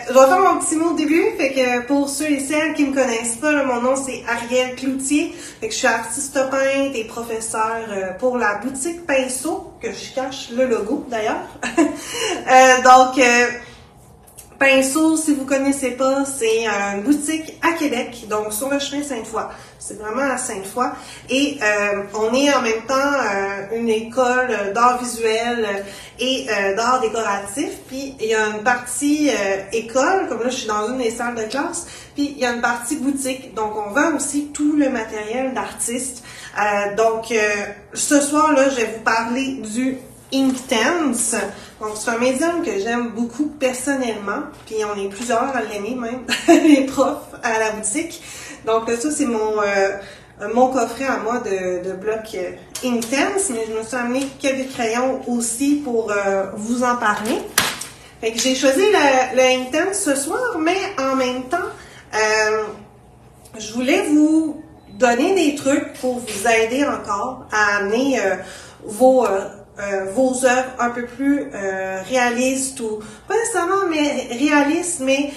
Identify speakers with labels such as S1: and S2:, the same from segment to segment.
S1: Je vais faire mon petit mot au début, fait que pour ceux et celles qui me connaissent pas, là, mon nom c'est Arielle Cloutier, fait que je suis artiste peintre et professeur pour la boutique Pinceau, que je cache le logo d'ailleurs. Pinceau, si vous connaissez pas, c'est une boutique à Québec, donc sur le chemin Sainte-Foy. C'est vraiment à Sainte-Foy. Et on est en même temps une école d'art visuel et d'art décoratif. Puis il y a une partie école, comme là je suis dans une des salles de classe, puis il y a une partie boutique. Donc on vend aussi tout le matériel d'artiste. Ce soir là, je vais vous parler du Inktense. Donc, c'est un médium que j'aime beaucoup personnellement, puis on est plusieurs à l'aimer même, les profs à la boutique. Donc, ça, c'est mon coffret à moi de blocs Inktense, mais je me suis amené quelques crayons aussi pour vous en parler. Fait que j'ai choisi le Inktense ce soir, mais en même temps, je voulais vous donner des trucs pour vous aider encore à amener vos œuvres un peu plus réalistes ou pas nécessairement mais réalistes, mais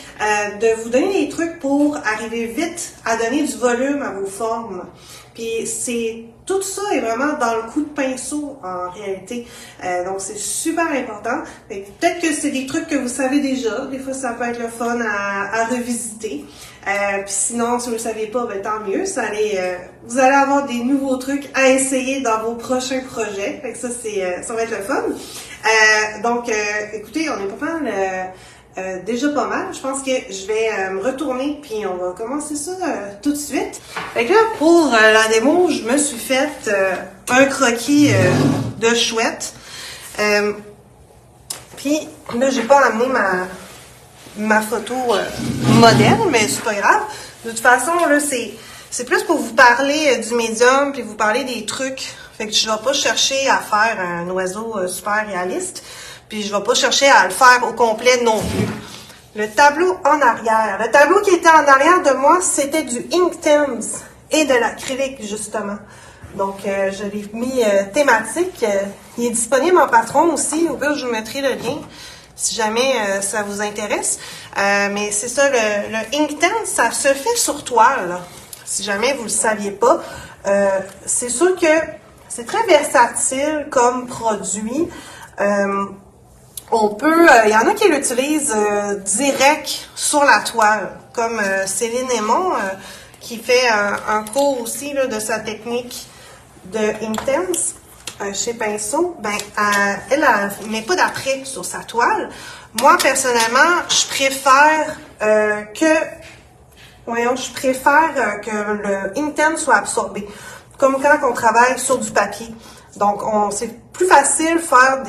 S1: de vous donner des trucs pour arriver vite à donner du volume à vos formes. Puis c'est tout ça est vraiment dans le coup de pinceau en réalité. Donc c'est super important. Peut-être que c'est des trucs que vous savez déjà. Des fois ça peut être le fun à revisiter. Puis sinon, si vous ne le saviez pas, ben, tant mieux. Vous allez avoir des nouveaux trucs à essayer dans vos prochains projets. Fait que ça va être le fun. Écoutez, on est pas mal déjà pas mal. Je pense que je vais me retourner puis on va commencer ça tout de suite. Fait que là, pour la démo, je me suis fait un croquis de chouette. Puis là, j'ai pas amené ma photo modèle, mais c'est pas grave. De toute façon, là, c'est plus pour vous parler du médium puis vous parler des trucs. Fait que je vais pas chercher à faire un oiseau super réaliste, puis je vais pas chercher à le faire au complet non plus. Le tableau en arrière. Le tableau qui était en arrière de moi, c'était du Inktense et de l'acrylique, justement. Donc, je l'ai mis thématique. Il est disponible en patron aussi. Au pire, je vous mettrai le lien si jamais ça vous intéresse. Mais c'est ça, le Inktense, ça se fait sur toile, là. Si jamais vous ne le saviez pas. C'est sûr que c'est très versatile comme produit. Il y en a qui l'utilisent direct sur la toile, comme Céline Aymon, qui fait un cours aussi là, de sa technique de Inktense. Chez Pinceau, elle met pas d'après sur sa toile. Moi, personnellement, je préfère que le Inktense soit absorbé. Comme quand on travaille sur du papier. Donc, c'est plus facile de faire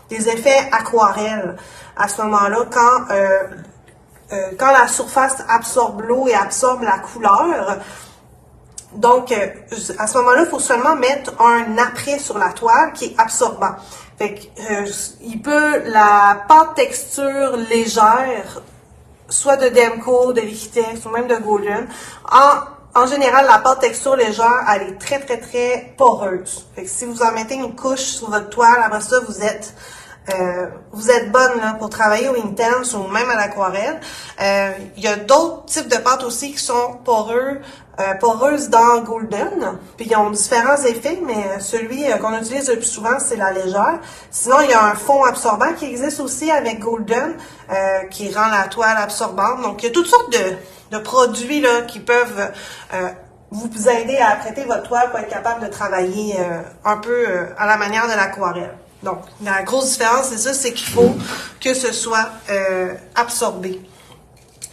S1: des effets aquarelles à ce moment-là quand la surface absorbe l'eau et absorbe la couleur. Donc, à ce moment-là, il faut seulement mettre un après sur la toile qui est absorbant. Fait que, la pâte texture légère, soit de Demco, de Liquitex ou même de Golden, en général, la pâte texture légère, elle est très, très, très poreuse. Fait que si vous en mettez une couche sur votre toile, après ça, vous êtes bonne là, pour travailler au Inktense ou même à l'aquarelle. Il y a d'autres types de pâtes aussi qui sont poreuses dans Golden. Puis ils ont différents effets, mais celui qu'on utilise le plus souvent, c'est la légère. Sinon, il y a un fond absorbant qui existe aussi avec Golden, qui rend la toile absorbante. Donc, il y a toutes sortes de produits là qui peuvent vous aider à apprêter votre toile pour être capable de travailler un peu à la manière de l'aquarelle. Donc, la grosse différence, c'est ça, c'est qu'il faut que ce soit absorbé.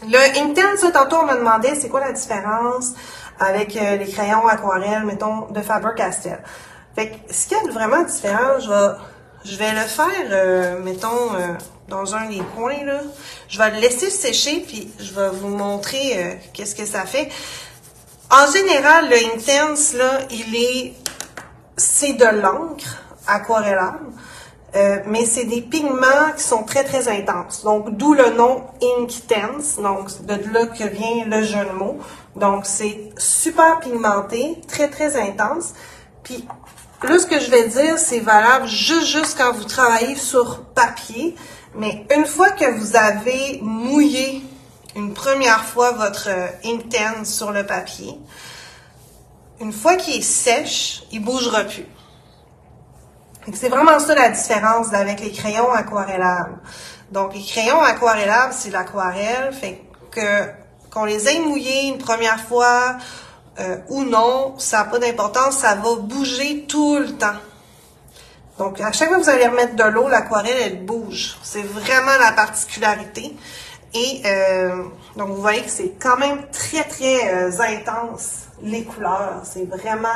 S1: Le Inktense, tantôt on m'a demandé c'est quoi la différence avec les crayons aquarelles, mettons, de Faber-Castell. Fait que ce qu'il y a de vraiment différent, je vais le faire, dans un des coins, là. Je vais le laisser sécher, puis je vais vous montrer qu'est-ce que ça fait. En général, le Inktense, là, c'est de l'encre aquarellable, mais c'est des pigments qui sont très, très intenses. Donc, d'où le nom Inktense. Donc, de là que vient le jeu de mots. Donc, c'est super pigmenté, très, très intense. Puis, là, ce que je vais dire, c'est valable juste quand vous travaillez sur papier. Mais une fois que vous avez mouillé une première fois votre Inkten sur le papier, une fois qu'il est sèche, il ne bougera plus. C'est vraiment ça la différence avec les crayons aquarellables. Donc, les crayons aquarellables, c'est l'aquarelle, fait que qu'on les ait mouillés une première fois ou non, ça n'a pas d'importance, ça va bouger tout le temps. Donc, à chaque fois que vous allez remettre de l'eau, l'aquarelle, elle bouge. C'est vraiment la particularité. Et donc, vous voyez que c'est quand même très, très intense, les couleurs. C'est vraiment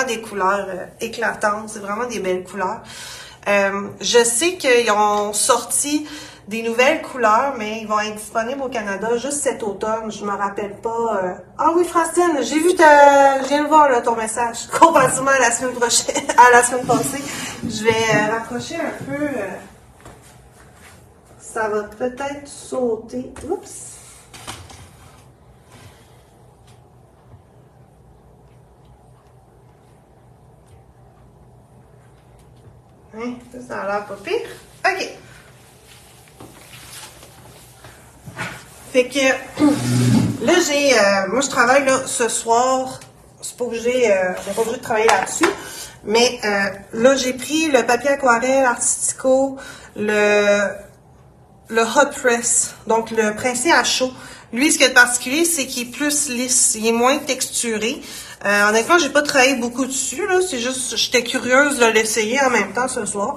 S1: des couleurs éclatantes. C'est vraiment des belles couleurs. Je sais qu'ils ont sorti des nouvelles couleurs, mais ils vont être disponibles au Canada juste cet automne. Je me rappelle pas. Ah oui, Francine, je viens de voir là, ton message. Comparativement à la semaine prochaine, à la semaine passée. Je vais rapprocher un peu. Ça va peut-être sauter. Oups. Hein, ça a l'air pas pire. OK. Fait que là, moi je travaille là ce soir. C'est pas obligé, j'ai pas obligé de travailler là-dessus. Mais là, j'ai pris le papier aquarelle Artistico, le hot press, donc le pressé à chaud. Lui, ce qui est particulier, c'est qu'il est plus lisse, il est moins texturé. Honnêtement, j'ai pas travaillé beaucoup dessus, là. C'est juste, j'étais curieuse de l'essayer en même temps ce soir.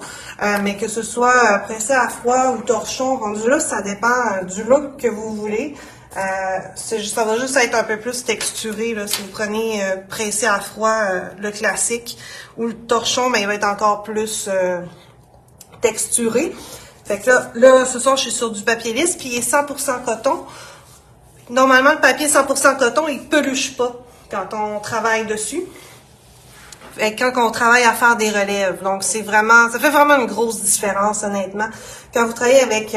S1: Mais que ce soit pressé à froid ou torchon, rendu là, ça dépend du look que vous voulez. Ça va juste être un peu plus texturé, là. Si vous prenez pressé à froid, le classique, ou le torchon, ben, il va être encore plus texturé. Fait que là, ce soir, je suis sur du papier lisse, puis il est 100% coton. Normalement, le papier 100% coton, il peluche pas quand on travaille dessus. Et quand on travaille à faire des relèves. Donc, ça fait vraiment une grosse différence, honnêtement. Quand vous travaillez avec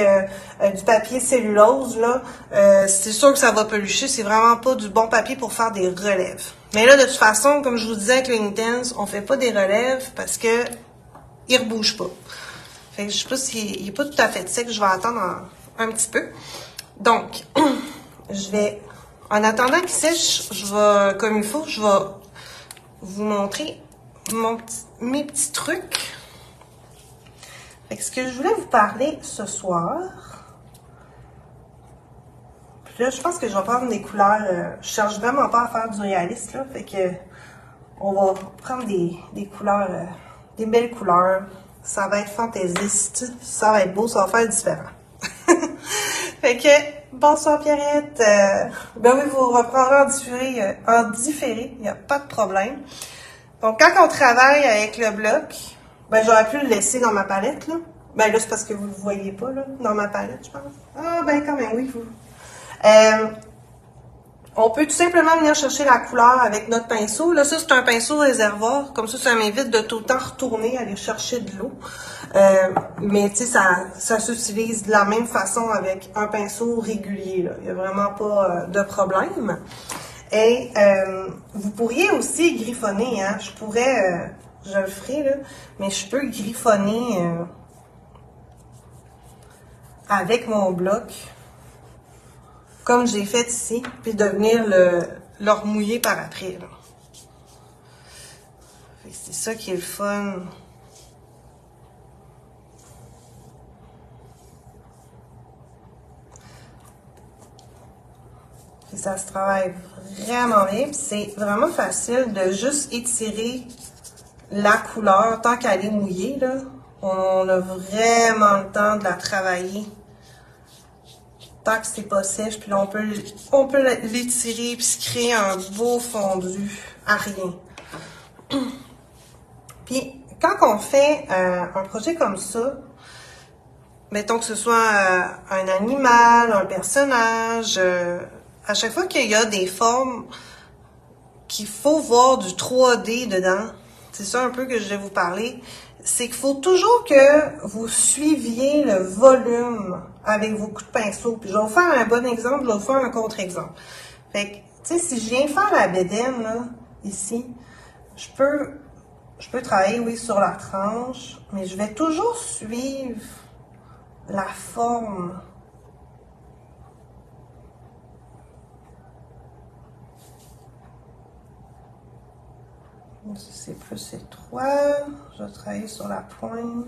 S1: du papier cellulose, là, c'est sûr que ça va pelucher. C'est vraiment pas du bon papier pour faire des relèves. Mais là, de toute façon, comme je vous disais avec le Inkten, on fait pas des relèves parce que il rebouge pas. Fait que je sais pas s'il est pas tout à fait sec. Je vais attendre un petit peu. Donc, en attendant qu'il sèche, comme il faut, je vais vous montrer mes petits trucs. Fait que ce que je voulais vous parler ce soir, puis là, je pense que je vais prendre des couleurs, je cherche vraiment pas à faire du réaliste, là, fait que on va prendre des couleurs, des belles couleurs. Ça va être fantaisiste, ça va être beau, ça va faire différent. Fait que, bonsoir Pierrette. Ben oui, vous reprendrez en différé, il n'y a pas de problème. Donc, quand on travaille avec le bloc, ben j'aurais pu le laisser dans ma palette, là. Ben là, c'est parce que vous ne le voyez pas, là, dans ma palette, je pense. Ah, ben quand même, oui, vous. On peut tout simplement venir chercher la couleur avec notre pinceau. Là, ça, c'est un pinceau réservoir. Comme ça m'évite de tout le temps retourner, aller chercher de l'eau. Mais, tu sais, ça s'utilise de la même façon avec un pinceau régulier, là. Il n'y a vraiment pas de problème. Et vous pourriez aussi griffonner, hein. Je le ferai, là, mais je peux griffonner avec mon bloc, comme j'ai fait ici, puis de venir le remouiller par après, là. C'est ça qui est le fun. Et ça se travaille vraiment bien, puis c'est vraiment facile de juste étirer la couleur tant qu'elle est mouillée, là. On a vraiment le temps de la travailler tant que c'est pas sèche, puis là on peut l'étirer puis se créer un beau fondu à rien. Puis quand on fait un projet comme ça, mettons que ce soit un animal, un personnage, à chaque fois qu'il y a des formes qu'il faut voir du 3D dedans, c'est ça un peu que je vais vous parler, c'est qu'il faut toujours que vous suiviez le volume avec vos coups de pinceau. Puis je vais vous faire un bon exemple, je vais vous faire un contre-exemple. Fait que, tu sais, si je viens faire la bédaine, là, ici, je peux je peux travailler, oui, sur la tranche, mais je vais toujours suivre la forme. Si c'est plus étroit, je vais travailler sur la pointe.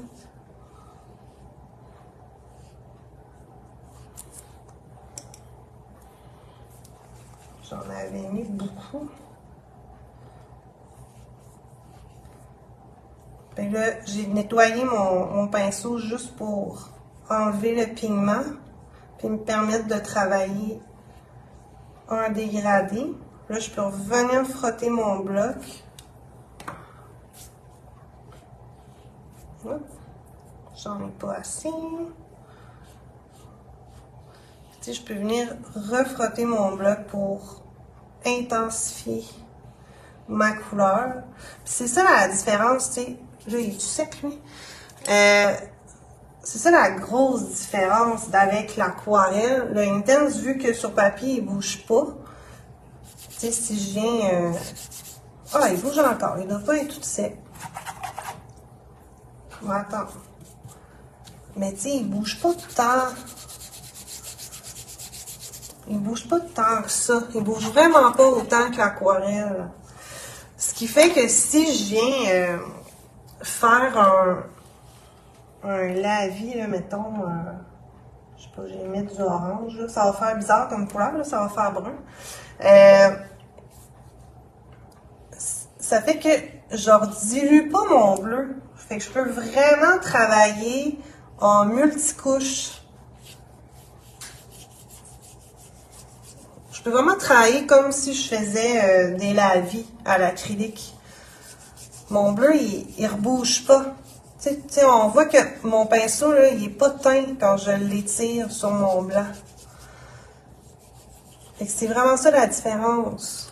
S1: J'en avais mis beaucoup. Puis là, j'ai nettoyé mon pinceau juste pour enlever le pigment, puis me permettre de travailler un dégradé. Là, je peux revenir frotter mon bloc. J'en ai pas assez. Tu sais, je peux venir refrotter mon bloc pour intensifier ma couleur. C'est ça la différence, tu sais. Là, il est sec, lui. C'est ça la grosse différence avec l'aquarelle. Le Intense, vu que sur papier, il bouge pas. Tu sais, si je viens... Ah, il bouge encore. Il doit pas être tout sec. On va attendre. Mais tu sais, il bouge pas tant. Il bouge pas tant que ça. Il bouge vraiment pas autant que l'aquarelle. Ce qui fait que si je viens faire un lavis, là, mettons, je sais pas, je vais mettre du orange, là, ça va faire bizarre comme couleur, là, ça va faire brun. Ça fait que je redilue pas mon bleu. Fait que je peux vraiment travailler en multicouche. Je peux vraiment travailler comme si je faisais des lavis à l'acrylique. Mon bleu, il rebouge pas. Tu sais, on voit que mon pinceau, là, il est pas teint quand je l'étire sur mon blanc. Fait que c'est vraiment ça la différence.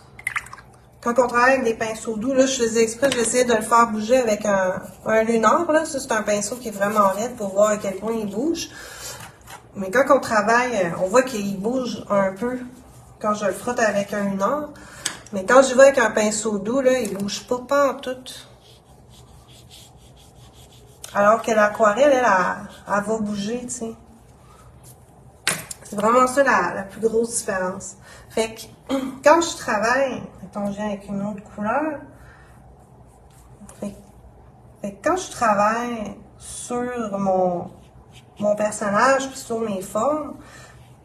S1: Quand on travaille avec des pinceaux doux, là, je faisais exprès, j'essayais de le faire bouger avec un lunar, là. Ça, c'est un pinceau qui est vraiment raide pour voir à quel point il bouge. Mais quand on travaille, on voit qu'il bouge un peu quand je le frotte avec un lunar. Mais quand je vais avec un pinceau doux, là, il bouge pas en tout. Alors que l'aquarelle, elle va bouger, tu sais. C'est vraiment ça la plus grosse différence. Fait que quand je travaille, mettons, je viens avec une autre couleur. Fait que quand je travaille sur mon personnage puis sur mes formes,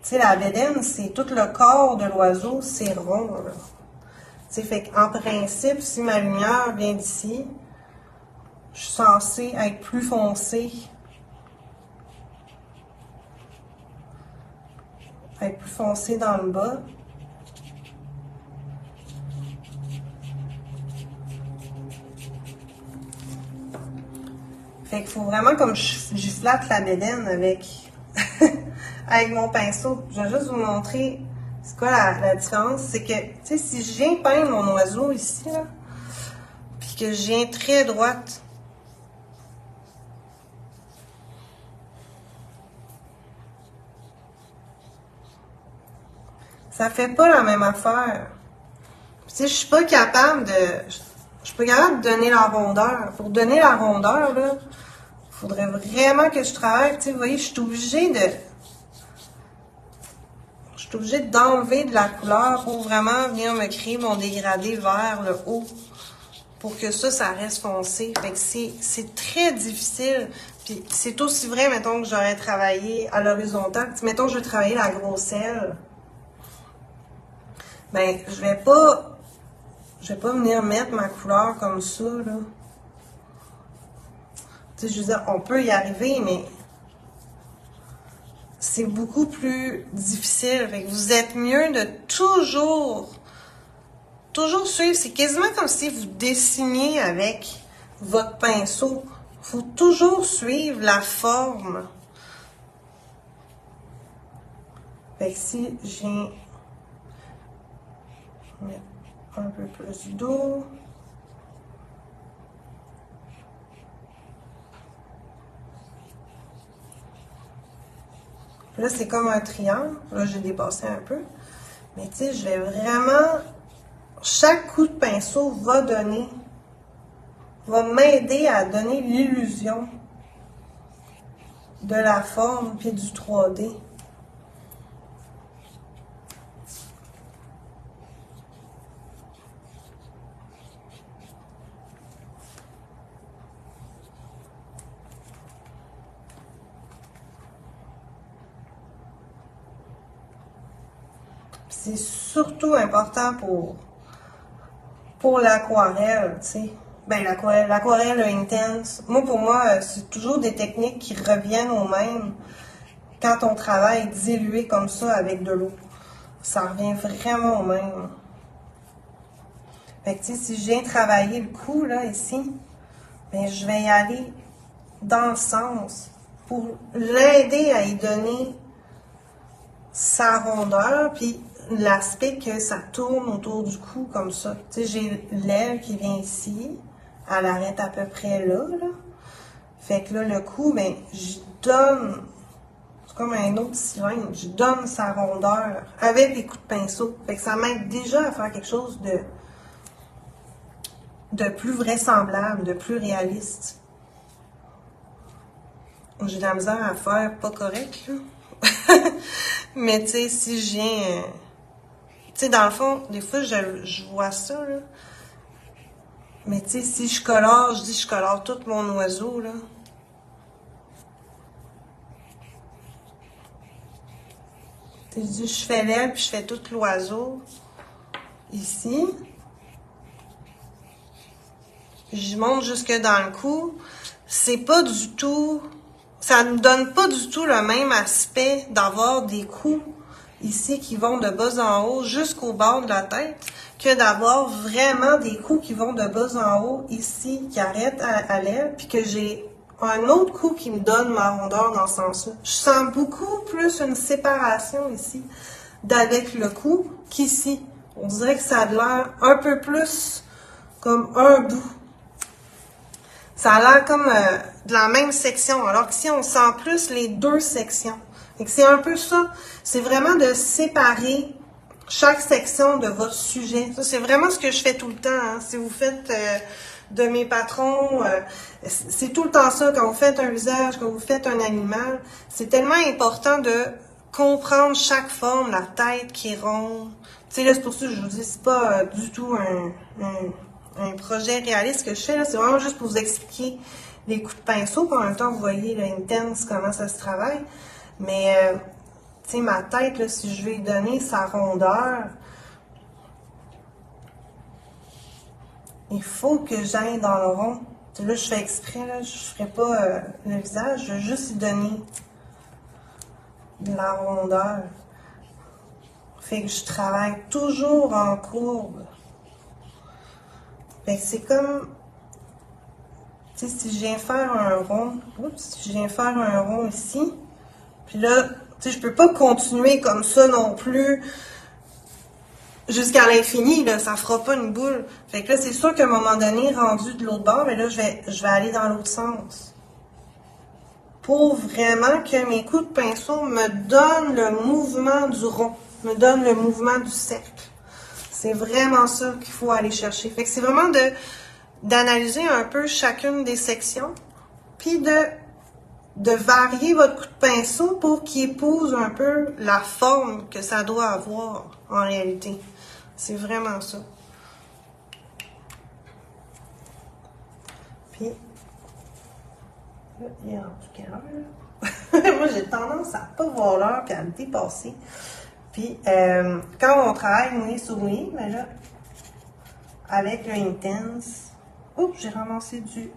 S1: tu sais, la bédaine, c'est tout le corps de l'oiseau, c'est rond, là. Tu sais, fait qu'en principe, si ma lumière vient d'ici, je suis censée être plus foncée. Être plus foncée dans le bas. Fait qu'il faut vraiment comme je flatte la bédaine avec, avec mon pinceau. Je vais juste vous montrer c'est quoi la différence. C'est que, tu sais, si je viens peindre mon oiseau ici, là, puis que je viens très droite, ça fait pas la même affaire. Tu sais, je suis pas capable de... Je suis pas capable de donner la rondeur. Pour donner la rondeur, là, il faudrait vraiment que je travaille. Tu sais, vous voyez, je suis obligée d'enlever de la couleur pour vraiment venir me créer mon dégradé vers le haut. Pour que ça reste foncé. Fait que c'est très difficile. Puis c'est aussi vrai, mettons, que j'aurais travaillé à l'horizontale. Mettons, je vais travailler la grosselle. Ben, je vais pas venir mettre ma couleur comme ça, là. Tu sais, je veux dire, on peut y arriver, mais c'est beaucoup plus difficile. Fait que vous êtes mieux de toujours suivre. C'est quasiment comme si vous dessiniez avec votre pinceau. Il faut toujours suivre la forme. Fait que si je viens mettre un peu plus d'eau. Là, c'est comme un triangle. Là, j'ai dépassé un peu. Mais tu sais, je vais vraiment... Chaque coup de pinceau va donner va m'aider à donner l'illusion de la forme puis du 3D. C'est surtout important pour l'aquarelle, tu sais. Ben, l'aquarelle intense. Moi, pour moi, c'est toujours des techniques qui reviennent au même quand on travaille dilué comme ça avec de l'eau. Ça revient vraiment au même. Fait que, tu sais, si je viens travailler le cou, là, ici, ben, je vais y aller dans le sens pour l'aider à y donner sa rondeur, puis l'aspect que ça tourne autour du cou comme ça. Tu sais, j'ai l'aile qui vient ici, elle arrête à peu près là. Fait que là, le cou, ben, je donne, c'est comme un autre cylindre, je donne sa rondeur avec des coups de pinceau. Fait que ça m'aide déjà à faire quelque chose de plus vraisemblable, de plus réaliste. J'ai de la misère à faire pas correct, là. Mais tu sais, si je viens... tu sais, dans le fond, des fois, je vois ça, là. Mais tu sais, si je colore, je dis je colore tout mon oiseau, là. Tu sais, je dis je fais l'aile, puis je fais tout l'oiseau. Ici. Je monte jusque dans le cou. C'est pas du tout... Ça ne donne pas du tout le même aspect d'avoir des coups ici qui vont de bas en haut jusqu'au bord de la tête que d'avoir vraiment des coups qui vont de bas en haut ici, qui arrêtent à l'aile, puis que j'ai un autre coup qui me donne ma rondeur dans ce sens-là. Je sens beaucoup plus une séparation ici d'avec le cou qu'ici. On dirait que ça a l'air un peu plus comme un bout. Ça a l'air comme de la même section, alors qu'ici, on sent plus les deux sections. Et que c'est un peu ça. C'est vraiment de séparer chaque section de votre sujet. Ça, c'est vraiment ce que je fais tout le temps. Hein. Si vous faites de mes patrons, c'est tout le temps ça. Quand vous faites un visage, quand vous faites un animal, c'est tellement important de comprendre chaque forme, la tête qui est ronde. Tu sais, là, c'est pour ça que je vous dis, c'est pas du tout un projet réaliste que je fais, là, c'est vraiment juste pour vous expliquer les coups de pinceau, puis en même temps, vous voyez, là, intense, comment ça se travaille. Mais, tu sais, ma tête, là, si je vais lui donner sa rondeur, il faut que j'aille dans le rond. Tu sais, là, je fais exprès, là, je ferai pas le visage, je vais juste lui donner de la rondeur. Fait que je travaille toujours en courbe. Fait que c'est comme, tu sais, si je viens faire un rond, si je viens faire un rond ici, puis là, tu sais, je peux pas continuer comme ça non plus jusqu'à l'infini, là, ça fera pas une boule. Fait que là, c'est sûr qu'à un moment donné, rendu de l'autre bord, mais là, je vais aller dans l'autre sens. Pour vraiment que mes coups de pinceau me donnent le mouvement du rond, me donnent le mouvement du cercle. C'est vraiment ça qu'il faut aller chercher. Fait que c'est vraiment d'analyser un peu chacune des sections, puis de varier votre coup de pinceau pour qu'il épouse un peu la forme que ça doit avoir en réalité. C'est vraiment ça. Puis, là, il est rendu quelle heure, là? Moi, j'ai tendance à pas voir l'heure puis à me dépasser. Puis, quand on travaille nez sur nez, ben là, avec le Intense, oups, j'ai ramassé du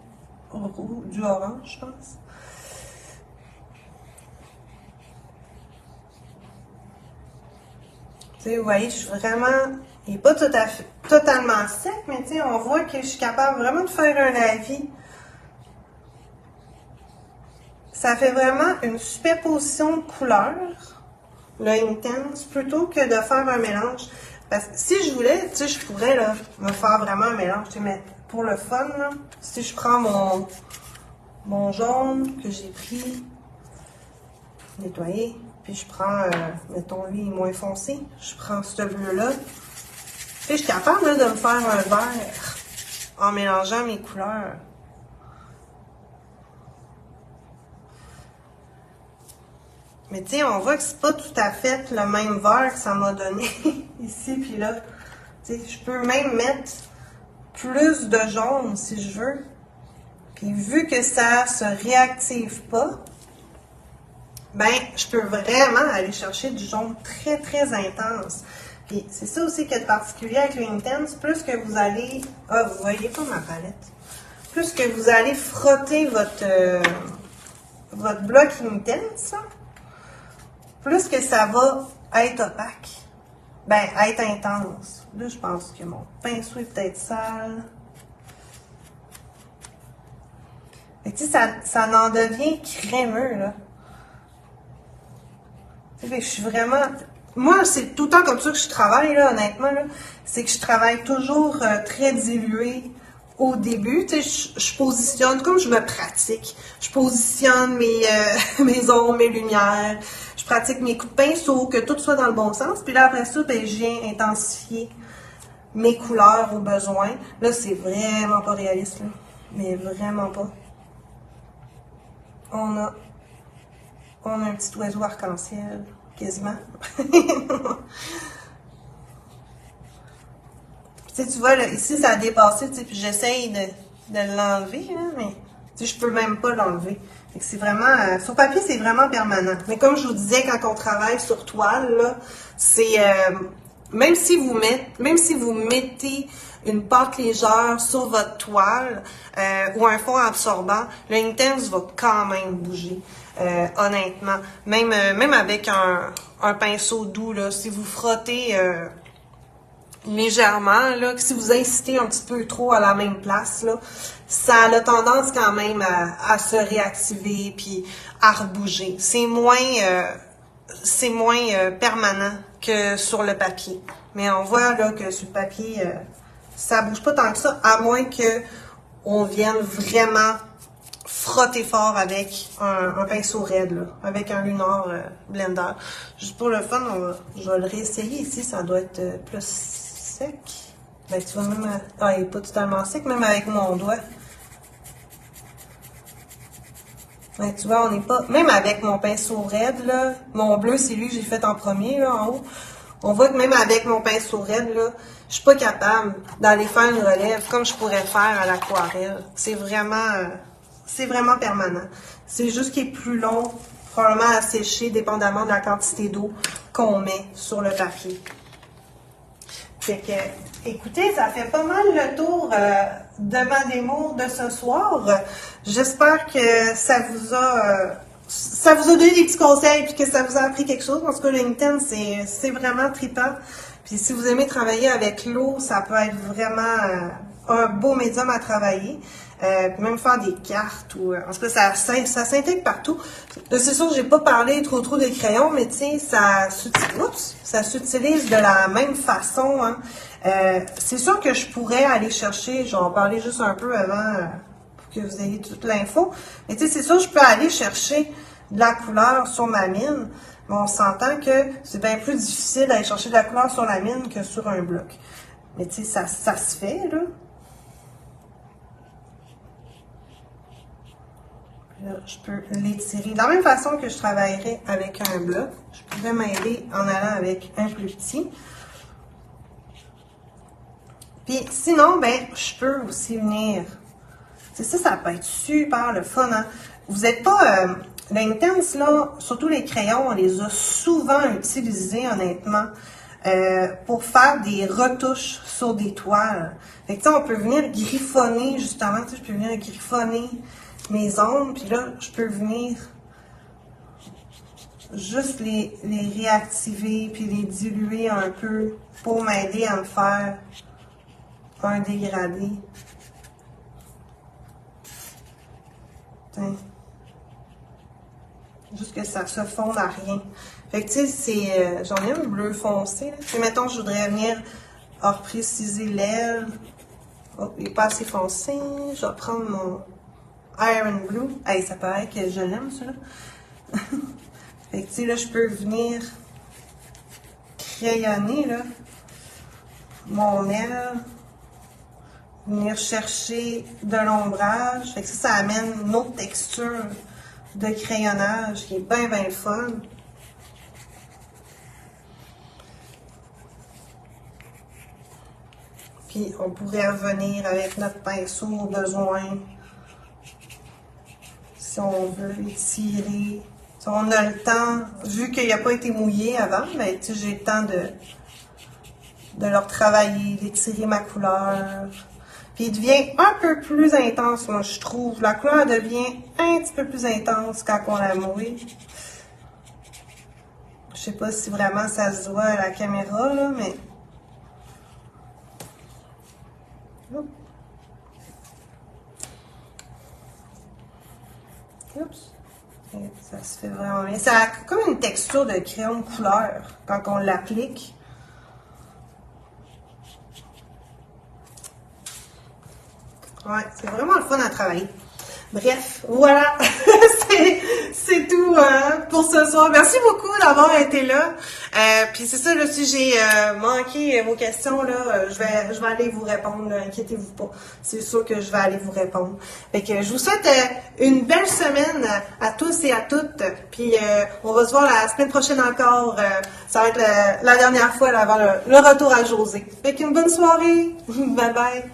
S1: orange, je pense. Tu sais, vous voyez, je suis vraiment, il n'est pas totalement sec, mais tu sais, on voit que je suis capable vraiment de faire un avis. Ça fait vraiment une superposition de couleurs, le Intense, plutôt que de faire un mélange. Parce que si je voulais, tu sais, je pourrais là, me faire vraiment un mélange. Tu sais, mais pour le fun, là, si je prends mon jaune que j'ai pris, nettoyé, puis je prends, mettons lui moins foncé, je prends ce bleu-là. Tu sais, je suis capable là, de me faire un vert en mélangeant mes couleurs. Mais tu sais, on voit que c'est pas tout à fait le même vert que ça m'a donné ici puis là. Tu sais, je peux même mettre plus de jaune si je veux. Puis vu que ça se réactive pas, ben je peux vraiment aller chercher du jaune très très intense. Puis c'est ça aussi qui est particulier avec le Intense, plus que vous allez... Ah, vous voyez pas ma palette. Plus que vous allez frotter votre bloc Intense, plus que ça va être opaque. Ben, être intense. Là, je pense que mon pinceau est peut-être sale. Et tu sais, ça en devient crémeux, là. Tu sais, je suis vraiment... Moi, c'est tout le temps comme ça que je travaille, là, honnêtement, là. C'est que je travaille toujours très dilué au début. Tu sais, je positionne comme je me pratique. Je positionne mes ombres, mes lumières. Je pratique mes coups de pinceau, que tout soit dans le bon sens. Puis là, après ça, ben, je viens intensifier mes couleurs au besoin. Là, c'est vraiment pas réaliste, là. Mais vraiment pas. On a un petit oiseau arc-en-ciel, quasiment. Tu vois, là, ici, ça a dépassé, puis j'essaye de l'enlever, mais je peux même pas l'enlever. C'est vraiment, sur papier, c'est vraiment permanent. Mais comme je vous disais, quand on travaille sur toile, là, c'est, même si vous mettez une pâte légère sur votre toile ou un fond absorbant, le Intense va quand même bouger. Honnêtement, même avec un pinceau doux, là, si vous frottez légèrement, là, si vous incitez un petit peu trop à la même place, là, ça a tendance quand même à se réactiver puis à rebouger. C'est moins permanent que sur le papier. Mais on voit là que sur le papier, ça bouge pas tant que ça, à moins que on vienne vraiment frotter fort avec un pinceau raide, là, avec un Lunar Blender. Juste pour le fun, je vais le réessayer ici, ça doit être plus sec. Ben, tu vois, même, il n'est pas totalement sec, même avec mon doigt. Ben, tu vois, on n'est pas, même avec mon pinceau raide, là, mon bleu, c'est lui que j'ai fait en premier, là, en haut. On voit que même avec mon pinceau raide, là, je suis pas capable d'aller faire une relève comme je pourrais faire à l'aquarelle. C'est vraiment permanent. C'est juste qu'il est plus long, probablement à sécher, dépendamment de la quantité d'eau qu'on met sur le papier. Fait que, écoutez, ça fait pas mal le tour de ma démo de ce soir. J'espère que ça vous a donné des petits conseils et que ça vous a appris quelque chose. En tout cas, le Intense, c'est vraiment trippant. Puis si vous aimez travailler avec l'eau, ça peut être vraiment un beau médium à travailler. Puis même faire des cartes ou en tout cas ça s'intègre partout. C'est sûr que j'ai pas parlé trop de crayons, mais tu sais, ça s'utilise de la même façon. Hein. C'est sûr que je pourrais aller chercher, je vais en parler juste un peu avant pour que vous ayez toute l'info. Mais tu sais, c'est sûr que je peux aller chercher de la couleur sur ma mine. Mais on s'entend que c'est bien plus difficile d'aller chercher de la couleur sur la mine que sur un bloc. Mais tu sais, ça se fait, là. Là, je peux l'étirer. De la même façon que je travaillerais avec un bloc, je pourrais m'aider en allant avec un plus petit. Puis sinon, ben, je peux aussi venir. C'est ça peut être super le fun. Hein? Vous n'êtes pas... L'Intense, là, surtout les crayons, on les a souvent utilisés, honnêtement, pour faire des retouches sur des toiles. Fait que, on peut venir griffonner, justement, je peux venir griffonner mes ombres, puis là, je peux venir juste les réactiver, puis les diluer un peu pour m'aider à me faire un dégradé. Tiens. Juste que ça se fonde à rien. Fait que, tu sais, j'en ai un bleu foncé. Puis, mettons, je voudrais venir repréciser l'aile. Oh, il n'est pas assez foncé. Je vais prendre mon Iron Blue. Hey, ça paraît que je l'aime, celui-là. Fait que, tu sais, là, je peux venir crayonner, là, mon aile. Venir chercher de l'ombrage. Fait que ça amène une autre texture de crayonnage qui est bien fun. Puis on pourrait revenir avec notre pinceau au besoin. Si on veut étirer. Si on a le temps, vu qu'il n'a pas été mouillé avant, mais j'ai le temps de le retravailler, d'étirer ma couleur. Puis il devient un peu plus intense, moi je trouve. La couleur devient un petit peu plus intense quand on la mouille. Je sais pas si vraiment ça se voit à la caméra, là, mais... Oups. Ça se fait vraiment bien. Ça a comme une texture de crayon de couleur quand on l'applique. Ouais, c'est vraiment le fun à travailler. Bref, voilà, c'est tout pour ce soir. Merci beaucoup d'avoir été là. Puis c'est ça, là, si j'ai manqué vos questions, là, je vais aller vous répondre. Inquiétez-vous pas. C'est sûr que je vais aller vous répondre. Fait que je vous souhaite une belle semaine à tous et à toutes. Puis on va se voir la semaine prochaine encore. Ça va être la dernière fois là, avant le retour à José. Fait qu'une bonne soirée. Bye bye.